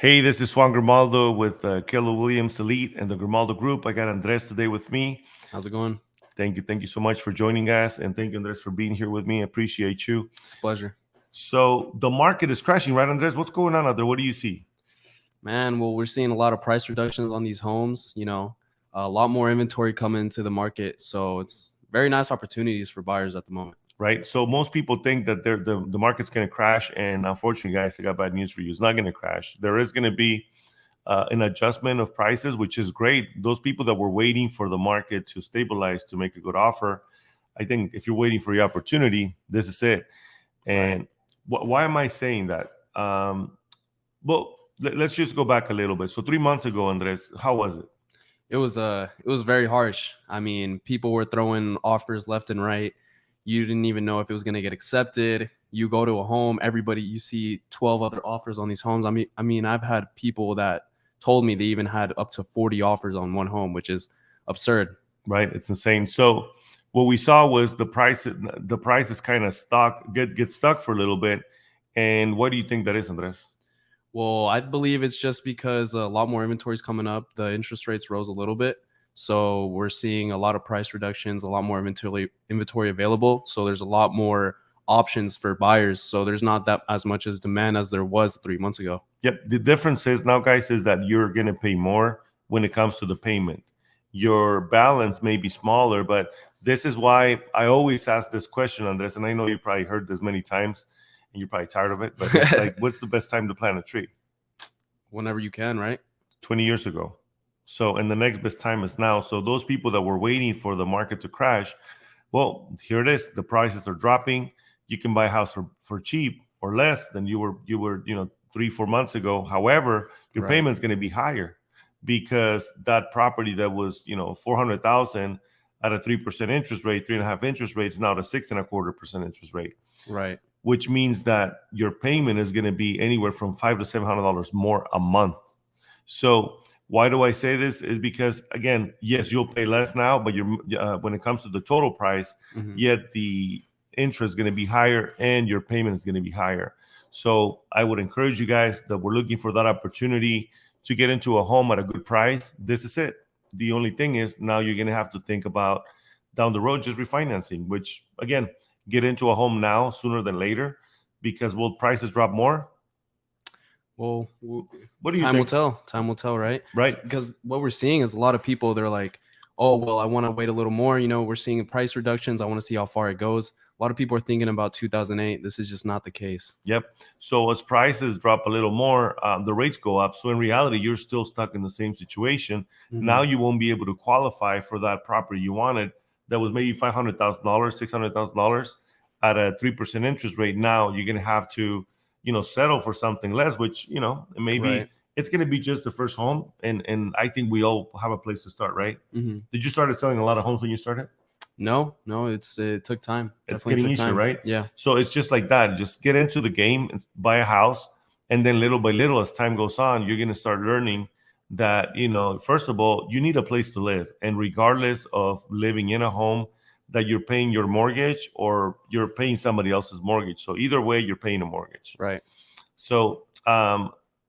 Hey, this is Juan Grimaldo with Keller Williams Elite and the Grimaldo Group. I got Andres today with me. How's it going? Thank you so much for joining us, and thank you, Andres, for being here with me. I appreciate you. It's a pleasure. So the market is crashing, right, Andres? What's going on out there? What do you see? Man, well, we're seeing a lot of price reductions on these homes, a lot more inventory coming into the market. So it's very nice opportunities for buyers at the moment. Right. So most people think that the market's going to crash, and unfortunately, guys, I got bad news for you. It's not going to crash. There is going to be an adjustment of prices, which is great. Those people that were waiting for the market to stabilize to make a good offer, I think if you're waiting for your opportunity, this is it. And why am I saying that? Let's just go back a little bit. So 3 months ago, Andres, how was it? It was very harsh. I mean, people were throwing offers left and right. You didn't even know if it was going to get accepted. You go to a home, you see 12 other offers on these homes. I mean, I've had people that told me they even had up to 40 offers on one home, which is absurd. Right, it's insane. So what we saw was the prices kind of get stuck for a little bit. And what do you think that is, Andres? Well, I believe it's just because a lot more inventory is coming up. The interest rates rose a little bit. So we're seeing a lot of price reductions, a lot more inventory available. So there's a lot more options for buyers. So there's not that as much as demand as there was 3 months ago. Yep. The difference is now, guys, is that you're going to pay more when it comes to the payment. Your balance may be smaller, but this is why I always ask this question on this. And I know you probably heard this many times and you're probably tired of it, but it's like, what's the best time to plant a tree? Whenever you can, right? 20 years ago. So, and the next best time is now. So those people that were waiting for the market to crash, well, here it is. The prices are dropping. You can buy a house for cheap or less than you were, 3-4 months ago. However, your Right. payment is going to be higher because that property that was, 400,000 at a 3% interest rate, 3.5 interest rate is now at a 6.25% interest rate, Right. which means that your payment is going to be anywhere from $500 to $700 more a month. So why do I say this? Is because, again, yes, you'll pay less now, but when it comes to the total price, Mhm. yet the interest is going to be higher and your payment is going to be higher. So I would encourage you guys that we're looking for that opportunity to get into a home at a good price. This is it. The only thing is now you're going to have to think about down the road just refinancing, which, again, get into a home now sooner than later, because will prices drop more? Well, What do you time will think? tell. Time will tell, right? Right. Because what we're seeing is a lot of people, they're like, oh, well, I want to wait a little more. We're seeing price reductions. I want to see how far it goes. A lot of people are thinking about 2008. This is just not the case. Yep. So as prices drop a little more, the rates go up. So in reality, you're still stuck in the same situation. Now Mhm. you won't be able to qualify for that property you wanted that was maybe $500,000, $600,000 at a 3% interest rate. Now you're going to have to, settle for something less, which, maybe Right. it's going to be just the first home. And I think we all have a place to start, right? Hmm. Did you start selling a lot of homes when you started? No, it took time. It's Definitely getting took easier, time. right? Yeah. So it's just like that. Just get into the game and buy a house. And then little by little, as time goes on, you're going to start learning that, first of all, you need a place to live. And regardless of living in a home, that you're paying your mortgage or you're paying somebody else's mortgage. So either way, you're paying a mortgage. Right. So,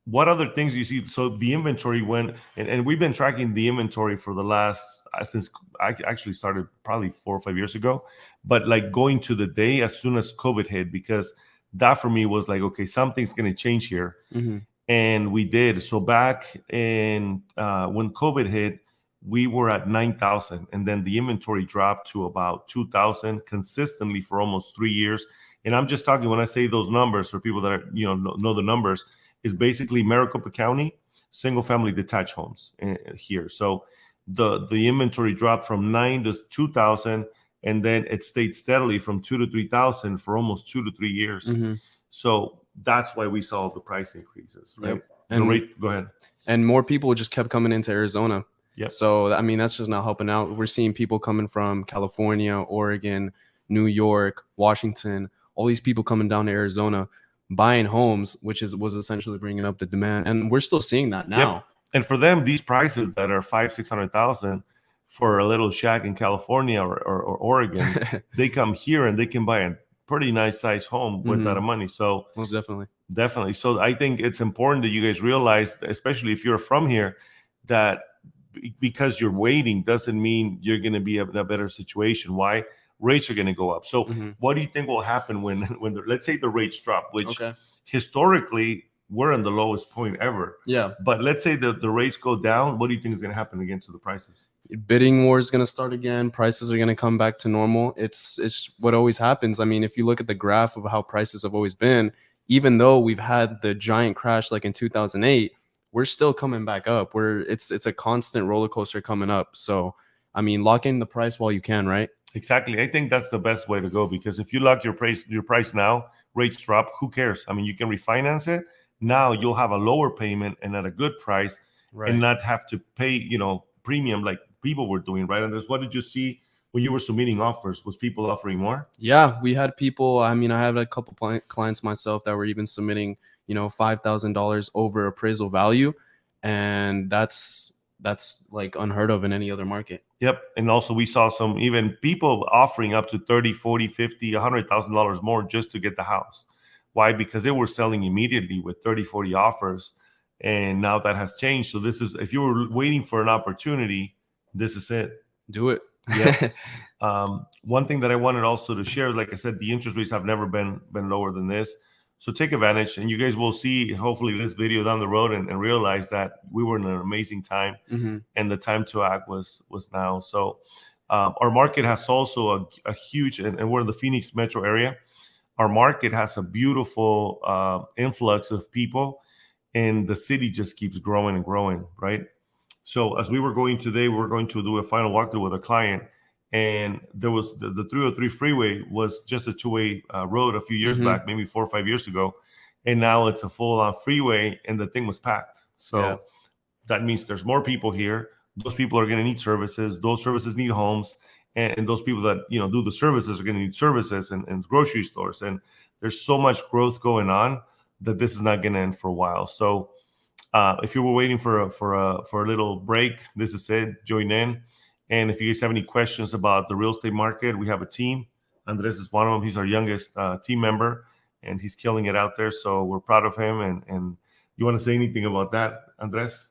what other things do you see? So the inventory went, and we've been tracking the inventory for the last since I actually started probably 4 or 5 years ago, but like going to the day as soon as COVID hit, because that for me was like, okay, something's going to change here, Hmm. and we did. So back in when COVID hit, we were at 9,000, and then the inventory dropped to about 2,000 consistently for almost 3 years. And I'm just talking when I say those numbers for people that are, know the numbers, is basically Maricopa County single family detached homes here. So the inventory dropped from 9 to 2,000, and then it stayed steadily from 2 to 3,000 for almost 2 to 3 years. Hmm. So that's why we saw the price increases, right? Yep. The rate, go ahead. And more people just kept coming into Arizona. Yep. So, I mean, that's just not helping out. We're seeing people coming from California, Oregon, New York, Washington, all these people coming down to Arizona, buying homes, which was essentially bringing up the demand. And we're still seeing that now. Yep. And for them, these prices that are 500,000-600,000 for a little shack in California or Oregon, they come here and they can buy a pretty nice size home with that money. So most definitely. definitely. So I think it's important that you guys realize, especially if you're from here, that because you're waiting doesn't mean you're going to be in a better situation. Why? Rates are going to go up. So what do you think will happen when let's say the rates drop, which historically we're in the lowest point ever. Yeah. But let's say the rates go down. What do you think is going to happen again to the prices? Bidding war is going to start again. Prices are going to come back to normal. It's what always happens. I mean, if you look at the graph of how prices have always been, even though we've had the giant crash like in 2008, we're still coming back up. It's a constant roller coaster coming up. So, I mean, lock in the price while you can, right? Exactly. I think that's the best way to go, because if you lock your price now, rates drop, who cares? I mean, you can refinance it. Now you'll have a lower payment and at a good price, and not have to pay, premium like people were doing, right? And what did you see when you were submitting offers? Was people offering more? Yeah, we had people. I mean, I have a couple clients myself that were even submitting, $5,000 over appraisal value, and that's like unheard of in any other market. Yep. And also we saw some even people offering up to 30, 40, 50, $100,000 more just to get the house. Why? Because they were selling immediately with 30, 40 offers. And now that has changed. So this is, if you were waiting for an opportunity, this is it. Do it. Yeah. One thing that I wanted also to share, like I said, the interest rates have never been lower than this. So take advantage, and you guys will see hopefully this video down the road and realize that we were in an amazing time, and the time to act was now. So our market has also a huge, and we're in the Phoenix metro area. Our market has a beautiful influx of people, and the city just keeps growing and growing, right? So as we were going today, we're going to do a final walkthrough with a client, and there was the 303 freeway was just a two-way road a few years back, maybe 4 or 5 years ago, and now it's a full-on freeway, and the thing was packed. So that means there's more people here. Those people are going to need services. Those services need homes, and those people that do the services are going to need services and grocery stores. And there's so much growth going on that this is not going to end for a while. So if you were waiting for a little break, this is it. Join in. And if you guys have any questions about the real estate market, we have a team. Andres is one of them. He's our youngest team member, and he's killing it out there. So we're proud of him. And you want to say anything about that, Andres?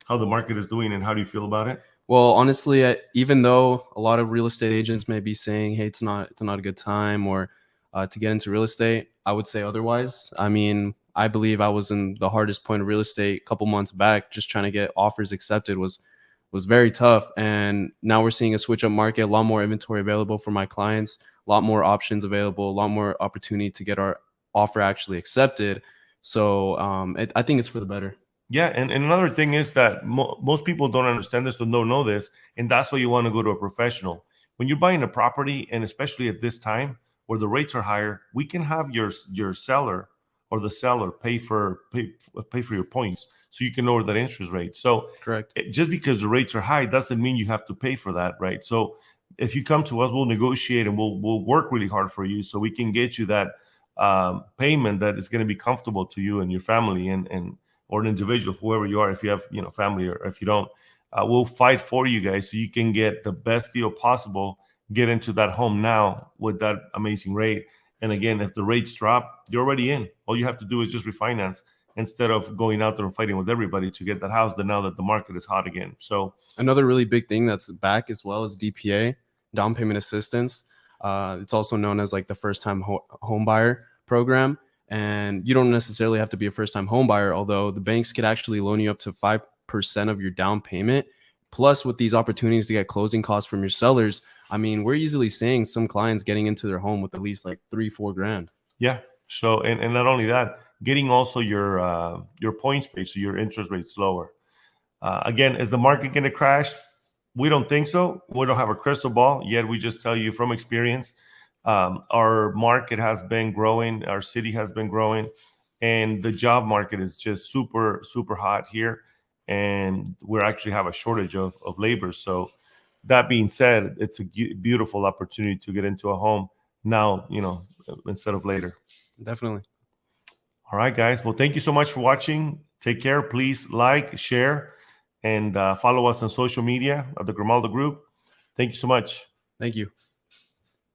How the market is doing, and how do you feel about it? Well, honestly, even though a lot of real estate agents may be saying, "Hey, it's not a good time," or to get into real estate, I would say otherwise. I mean, I believe I was in the hardest point of real estate a couple months back. Just trying to get offers accepted was very tough. And now we're seeing a switch up market, a lot more inventory available for my clients, a lot more options available, a lot more opportunity to get our offer actually accepted. So I think it's for the better. Yeah. And another thing is that most people don't understand this or don't know this. And that's why you want to go to a professional. When you're buying a property, and especially at this time where the rates are higher, we can have your seller or the seller pay for your points, so you can lower that interest rate. So correct. Just because the rates are high doesn't mean you have to pay for that, right? So if you come to us, we'll negotiate, and we'll work really hard for you, so we can get you that payment that is going to be comfortable to you and your family, and or an individual, whoever you are. If you have family, or if you don't, we'll fight for you guys so you can get the best deal possible. Get into that home now with that amazing rate. And again, if the rates drop, you're already in. All you have to do is just refinance, instead of going out there and fighting with everybody to get that house, now that the market is hot again. So another really big thing that's back as well is DPA, down payment assistance. It's also known as like the first time home buyer program. And you don't necessarily have to be a first time home buyer, although the banks could actually loan you up to 5% of your down payment. Plus, with these opportunities to get closing costs from your sellers, I mean, we're easily seeing some clients getting into their home with at least like $3-4 grand. Yeah. So, and not only that, getting also your points paid, so your interest rate's lower. Again, is the market going to crash? We don't think so. We don't have a crystal ball yet. We just tell you from experience. Our market has been growing. Our city has been growing, and the job market is just super, super hot here. And we actually have a shortage of labor. So that being said, it's a beautiful opportunity to get into a home now, instead of later. Definitely. All right, guys. Well, thank you so much for watching. Take care. Please like, share, and follow us on social media at the Grimaldo Group. Thank you so much. Thank you.